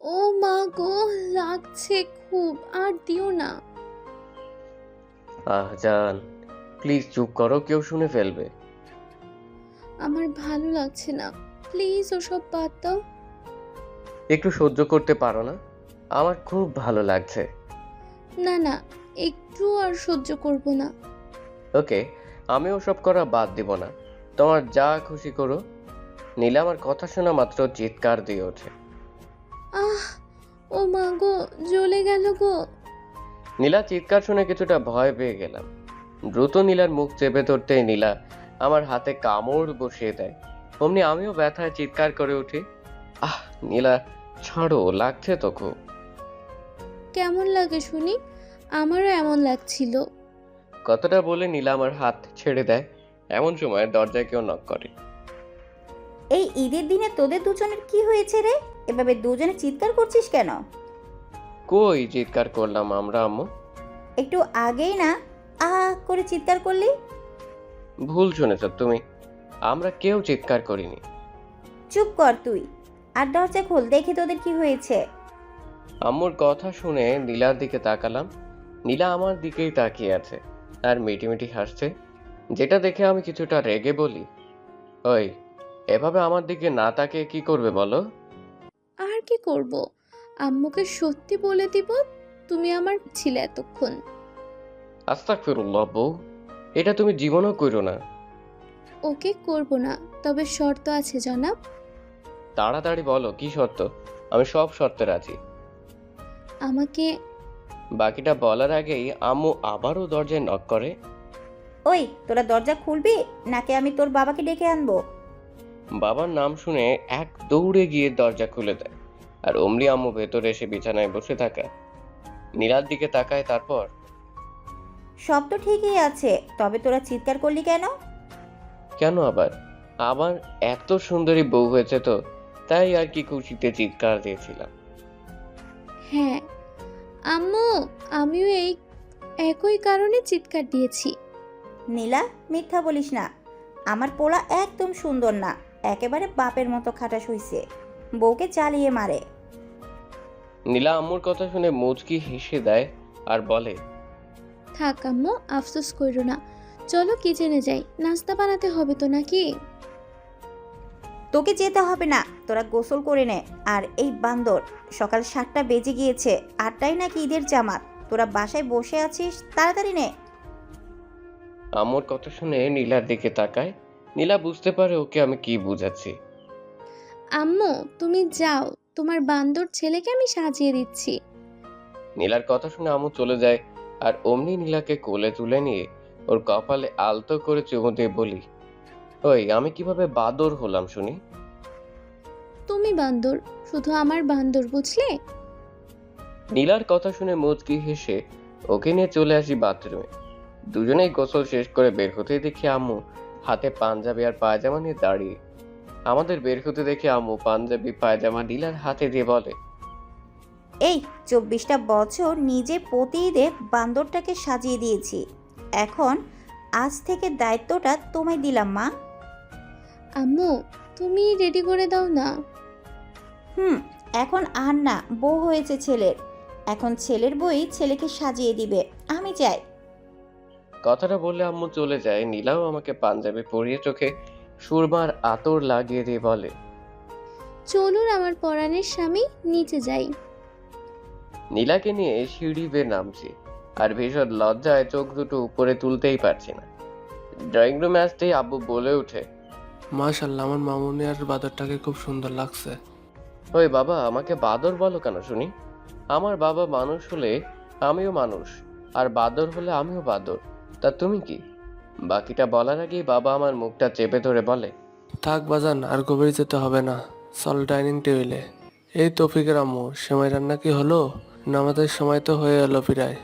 ও মা গো, লাগছে খুব, আর দিও না। জান, প্লিজ চুপ করো, কেউ শুনে ফেলবে। আমার ভালো লাগছে না, প্লিজ ওসব বাদ দাও। একটু সহ্য করতে পারো না? আমার খুব ভালো লাগছে। না না, একটু আর সহ্য করব না। ওকে, আমি ওসব করা বাদ দিব না। তোমার যা খুশি করো। নীলা আমার কথা শোনা মাত্র চিৎকার দিয়ে ওঠে। আহ, ও মা গো, জ্বলে গেল গো। নীলা চিৎকার শুনে কিছুটা ভয় পেয়ে গেলাম। দ্রুত নীলার মুখ চেপে ধরতেই নীলা আমার হাতে কামড় বসিয়ে দেয়। অমনি আমিও ব্যথায় চিৎকার করে উঠি। আহ, নীলা ছাড়ো, লাগছে তো খুব। কেমন লাগে শুনি? আমারও এমন লাগছিল। কথাটা বলে নীলা আমার হাত ছেড়ে দেয়। এমন সময় দরজায় কেউ নক করে। এই ঈদের দিনে তোদের দুজনের কি হয়েছে রে? এভাবে দুজনে চিৎকার করছিস কেন? কই চিৎকার করলাম আমরা আম্মু? একটু আগেই না করে চিৎকার করলি। ভুল শুনেছ তুমি, আমরা কেউ চিৎকার করিনি। চুপ কর তুই, আর দরজা খোল, দেখি তোদের কি হয়েছে। আম্মুর কথা শুনে নীলার দিকে তাকালাম। নীলা আমার দিকেই তাকিয়ে আছে আর মিটিমিটি হাসছে, যেটা দেখে আমি কিছুটা রেগে বলি, ওই, এভাবে আমার দিকে না তাকিয়ে কি করবে বলো? আর কি করব? আম্মুকে সত্যি বলে দিব তুমি আমার ছিলে এতক্ষণ। আস্তাগফিরুল্লাহ বউ, এটা তুমি জীবনও করো না। ওকে, করব না, তবে শর্ত আছে জনাব। তাড়াতাড়ি বলো কি শর্ত, আমি সব শর্তে রাজি। আমাকে। বাকিটা বলার আগেই আম্মু আবারও দরজায় নক করে। ওই, তোরা দরজা খুলবি নাকি আমি তোর বাবাকে ডেকে আনবো? বাবার নাম শুনে এক দৌড়ে গিয়ে দরজা খুলে দেয়। আর অমনি আম্মু ভেতরে এসে বিছানায় বসে থাকা নীলার দিকে তাকায়। তারপর, সব তো ঠিকই আছে, তবে তোরা চিৎকার করলি কেন? কেন আবার? আমার এত সুন্দরী বউ হয়েছে তো, তাই আর কি খুশিতে চিৎকার দিয়েছিলাম। হ্যাঁ আম্মু, আমিও এই একই কারণে চিৎকার দিয়েছি। নীলা, মিথ্যা বলিস না। আমার পোলা একদম সুন্দর না, একেবারে বাপের মতো খাটাস হইছে, বউকে চালিয়ে মারে। নীলা আম্মুর কথা শুনে মুচকি হেসে দেয় আর বলে, থাক আম্মু, আফসোস করো না। চলো কিচেনে যাই, নাস্তা বানাতে হবে তো নাকি? তোকে যেতে হবে না, তোরা গোসল করে নে। আর এই বান্দর, সকাল 7টা বেজে গিয়েছে, 8টায় নাকি ঈদের জামাত, তোরা বাসায় বসে আছিস, তাড়াতাড়ি নে। আম্মুর কথা শুনে নীলার দিকে তাকায়। নীলা বুঝতে পারে ওকে আমি কি বুঝাচ্ছি। আম্মু, তুমি যাও, তোমার বান্দর ছেলেকে আমি সাজিয়ে দিচ্ছি। নীলার কথা শুনে আম্মু চলে যায়। আর অমনি নীলাকে কোলে তুলে নিয়ে ওর কপালে আলতো করে চুমু দিয়ে বলি, ওই, আমি কিভাবে বাদর হলাম শুনি? তুমি বান্দর, শুধু আমার বান্দর, বুঝলে? নীলার কথা শুনে মুচকি হেসে ওকে নিয়ে চলে আসি বাথরুমে। দুজনেই গোসল শেষ করে বের হতেই দেখি আম্মু হাতে পাঞ্জাবি আর পায়জামা নিয়ে দাঁড়িয়ে। আমাদের বের হতে দেখে আম্মু পাঞ্জাবি পায়জামা নীলার হাতে দিয়ে বলে, এই 24টা বছর নিজে প্রতি ঈদে বান্দরটাকে সাজিয়ে দিয়েছি, এখন আজ থেকে দায়িত্বটা তোমায় দিলাম মা। আম্মু, তুমি রেডি করে দাও না। হুম, এখন আর না, বউ হয়েছে ছেলের, এখন ছেলের বই ছেলেকে সাজিয়ে দিবে, আমি যাই। কথাটা বললে আম্মু চলে যায়। নীলাও আমাকে পাঞ্জাবি পরিয়ে চোখে সুরমার আতর লাগিয়ে দিয়ে বলে, চলুন আমার পরাণের স্বামী, নিচে যাই। নীলাকে নিয়ে সিঁড়ি বেয়ে নামছি আর ভীষণ লজ্জায় চোখ দুটো উপরে তুলতেই পারছি না। ড্রয়িং রুমে আসতেই আব্বু বলে ওঠে, মাশাল্লাহ, আমার মামুনি আর বাদরটাকে খুব সুন্দর লাগছে। ওই বাবা, আমাকে বাদর বলো কেন শুনি? আমার বাবা মানুষ হলে আমিও মানুষ, আর বাদর হলে আমিও বাদর। তা তুমি কি? বাকিটা বলার আগেই বাবা আমার মুখটা চেপে ধরে বলে, থাক বাজান, আর গভীর যেতে হবে না, চল ডাইনিং টেবিলে। এই তৌফিকের আম্মু, সেমাই রান্না কি হলো? নামাজের সময় তো হয়ে এলো প্রায়।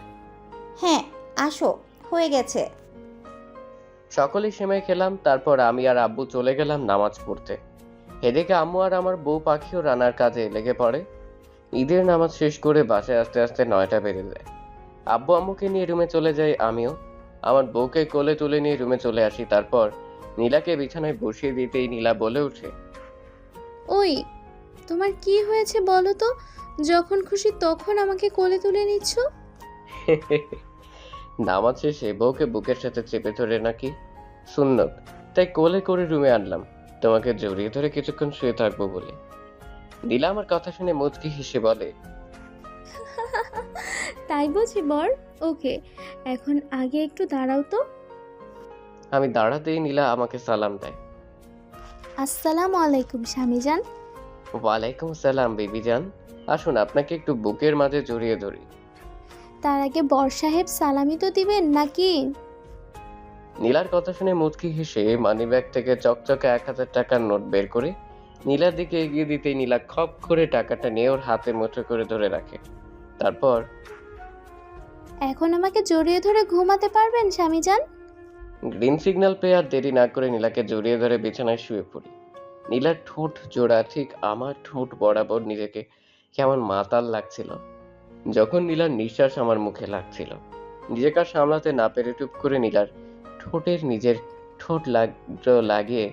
হ্যাঁ, আসো, হয়ে গেছে। সকলেই সেমাই খেলাম। তারপর আমি আর আব্বু চলে গেলাম নামাজ পড়তে। এদিকে আম্মু আর আমার বউ পাখিও রান্নার কাজে লেগে পড়ে। ঈদের নামাজ শেষ করে বাসায় আস্তে আস্তে 9টা বেজে যায়। আব্বু আম্মুকে নিয়ে রুমে চলে যাই আমিও। আমার বউকে কোলে তুলে নিয়ে রুমে চলে আসি। তারপর নীলাকে বিছানায় বসিয়ে দিতেই নীলা বলে ওঠে, ওই, তোমার কি হয়েছে বলো তো? যখন খুশি তখন আমাকে কোলে তুলে নিচ্ছ। নামাজ শেষে বউকে বুকের সাথে চেপে ধরে নাকি সুন্নত, তাই কোলে করে রুমে আনলাম তোমাকে জড়িয়ে ধরে কিছুক্ষণ শুয়ে থাকবো বলে। নীলা আমার কথা শুনে মুচকি হেসে বলে, তাই বুঝি বর? ওকে, এখন আগে একটু দাঁড়াও তো। আমি দাঁড়াতেই নীলা আমাকে সালাম দেয়। আসসালামু আলাইকুম স্বামীজান। ওয়ালাইকুম আসসালাম বেবি জান, আসুন আপনাকে একটু বুকের মাঝে জড়িয়ে ধরি। তার আগে বর সাহেব সালামি তো দিবেন নাকি? নীলার কথা শুনে মুচকি হেসে মানিব্যাগ থেকে চকচকে 1000 টাকার নোট বের করে নীলার দিকে এগিয়ে দিতেই নীলা খপ করে টাকাটা নিয়ে ওর হাতে মুঠো করে ধরে রাখে। তারপর এখন আমাকে জড়িয়ে ধরে ঘুমাতে পারবেন স্বামীজান? গ্রিন সিগন্যাল পেয়ে আর দেরি না করে নীলাকে জড়িয়ে ধরে বিছানায় শুয়ে পড়ি। নীলার ঠোঁট জোড়া ঠিক আমার ঠোঁট বরাবর, নিজেকে কেমন মাতাল লাগছিল যখন নীলার নিঃশ্বাস আমার মুখে লাগছিল। নিজেকে আর সামলাতে না পেরে টুপ করে নীলার ঠোঁটের নিজের ঠোঁট লাগিয়ে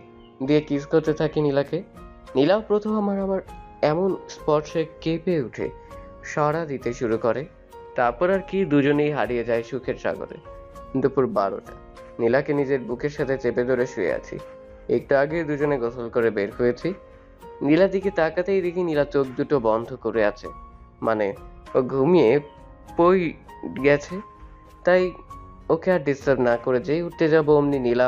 দিয়ে কিস করতে থাকি নীলাকে। নীলাও প্রথম আমার এমন স্পর্শে কেঁপে উঠে সরা দিতে শুরু করে। তারপর আর কি দুজনেই হারিয়ে যায় সুখের সাগরে। দুপুর 12টা, নীলাকে নিজের বুকের সাথে চেপে ধরে শুয়ে আছি। একটু আগে দুজনে গোসল করে বের হয়েছি। নীলার দিকে তাকাতেই দেখি নীলা চোখ দুটো বন্ধ করে আছে, মানে ও ঘুমিয়ে পই গেছে। তাই ওকে আর ডিস্টার্ব না করে যেই উঠতে যাবো অমনি নীলা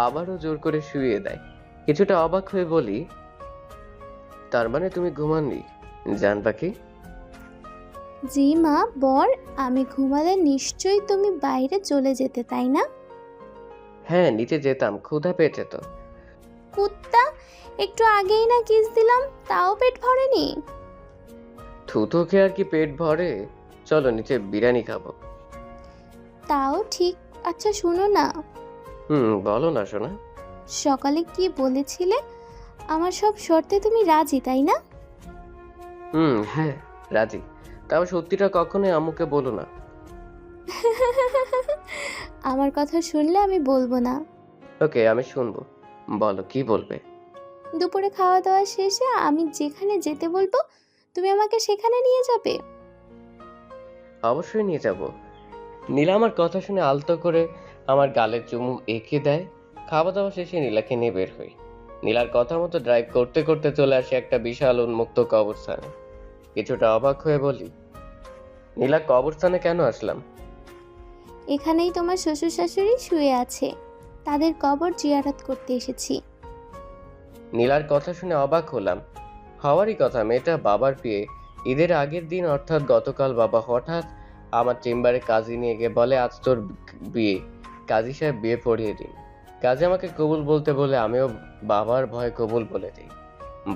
আবারও জোর করে শুইয়ে দেয়। কিছুটা অবাক হয়ে বলি, তার মানে তুমি ঘুমাননি জান পাখি? জি মা বর, আমি ঘুমালে নিশ্চয়ই তুমি বাইরে চলে যেতে, তাই না? হ্যাঁ, নিচে যেতাম, ক্ষুধা পেয়েছে তো। কুত্তা, একটু আগেই না কিস দিলাম, তাও পেট ভরেনি? থুতু খেয়ে আর কি পেট ভরে? চলো নিচে বিরিয়ানি খাবো। তাও ঠিক। আচ্ছা শোনো না, বলো না সোনা। সকালে কি বলেছিলে? আমার সব শর্তে তুমি রাজি, তাই না? হ্যাঁ রাজি, তাও সত্যিটা কখনোই আম্মুকে বলো না। আমার কথা শুনলে আমি বলবো না। ওকে, আমি শুনবো, বলো কি বলবে। দুপুরে খাওয়া দাওয়া শেষে আমি যেখানে যেতে বলবো তুমি আমাকে সেখানে নিয়ে যাবে। অবশ্যই নিয়ে যাব। নীলা আমার কথা শুনে আলতো করে আমার গালে চুমু এঁকে দেয়। খাওয়া দাওয়া শেষে নীলাকে নিয়ে বের হই। নীলার কথা মতো ড্রাইভ করতে করতে চলে আসে একটা বিশাল উন্মুক্ত কবরস্থানে। কিছুটা অবাক হয়ে বলি, নীলা কবরস্থানে কেন আসলাম? এখানেই তোমার শ্বশুর শাশুড়ি শুয়ে আছে, তাদের কবর জিয়ারত করতে এসেছি। নীলার কথা শুনে অবাক হলাম। হওয়ারই কথা, মেয়েটা বাবার বিয়ে ঈদের আগের দিন অর্থাৎ গতকাল বাবা হঠাৎ আমার চেম্বারে কাজী নিয়ে গিয়ে বলে, আজ তোর বিয়ে, কাজী সাহেব বিয়ে পড়িয়ে দিন। কাজী আমাকে কবুল বলতে বলে আমিও বাবার ভয়ে কবুল বলে দিই।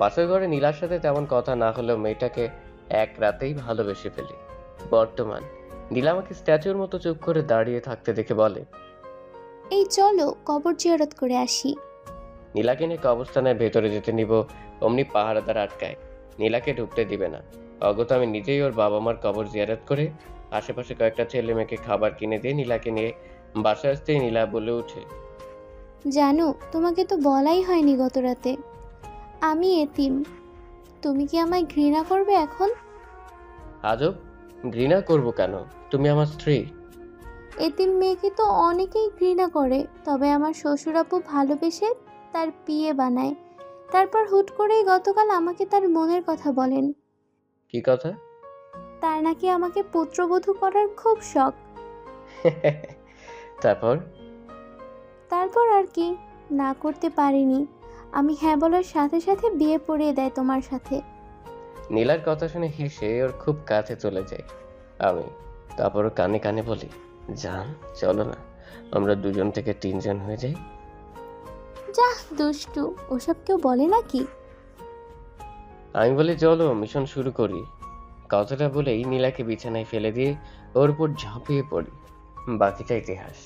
বাসর ঘরে নীলার সাথে তেমন কথা না হলেও মেয়েটাকে এক রাতেই ভালোবেসে ফেলি। বর্তমান নীলা আমাকে স্ট্যাচুর মতো চুপ করে দাঁড়িয়ে থাকতে দেখে বলে, এই চলো কবর জিয়ারত করে আসি। নীলাকে নিয়ে কবরস্থানের ভেতরে যেতে নিব অমনি পাহারাদার আটকায়, নীলাকে ঢুকতে দিবে না। অগত আমি নিজেই ওর বাবা মার কবর জিয়ারত করে আশেপাশে কয়েকটা ছেলে মেয়েকে খাবার কিনে দিয়ে নীলাকে নিয়ে বাসায় আসতেই নীলা বলে উঠে, জানো তোমাকে তো বলাই হয়নি গত রাতে আমি এতিম। তুমি কি আমায় ঘৃণা করবে এখন? আজব, ঘৃণা করব কেন? তুমি আমার স্ত্রী। এতিম মেয়েকে তো অনেকেই ঘৃণা করে, তবে আমার শ্বশুরাপু ভালোবেসে তার বিয়ে বানায়। তারপর হুট করেই গতকাল আমাকে তার মনের কথা বলেন। কি কথা? তার নাকি আমাকে পুত্রবধূ করার খুব শখ। তারপর? তারপর আর কি, না করতে পারিনি। আমি হ্যাঁ বলার সাথে সাথে বিয়ে পড়িয়ে দেয় তোমার সাথে। নীলার কথা শুনে হেসে ওর খুব কাছে চলে যায়। আমি তারপরও কানে কানে বলি, জান চলো না, আমরা 2 জন থেকে 3 জন হয়ে যাই। যাহ দুষ্টু, ওসব কেউ বলে নাকি? আমি বলি চলো মিশন শুরু করি। কথাটা বলেই নীলাকে বিছানায় ফেলে দিয়ে ওর উপর ঝাঁপিয়ে পড়ি। বাকিটা ইতিহাস।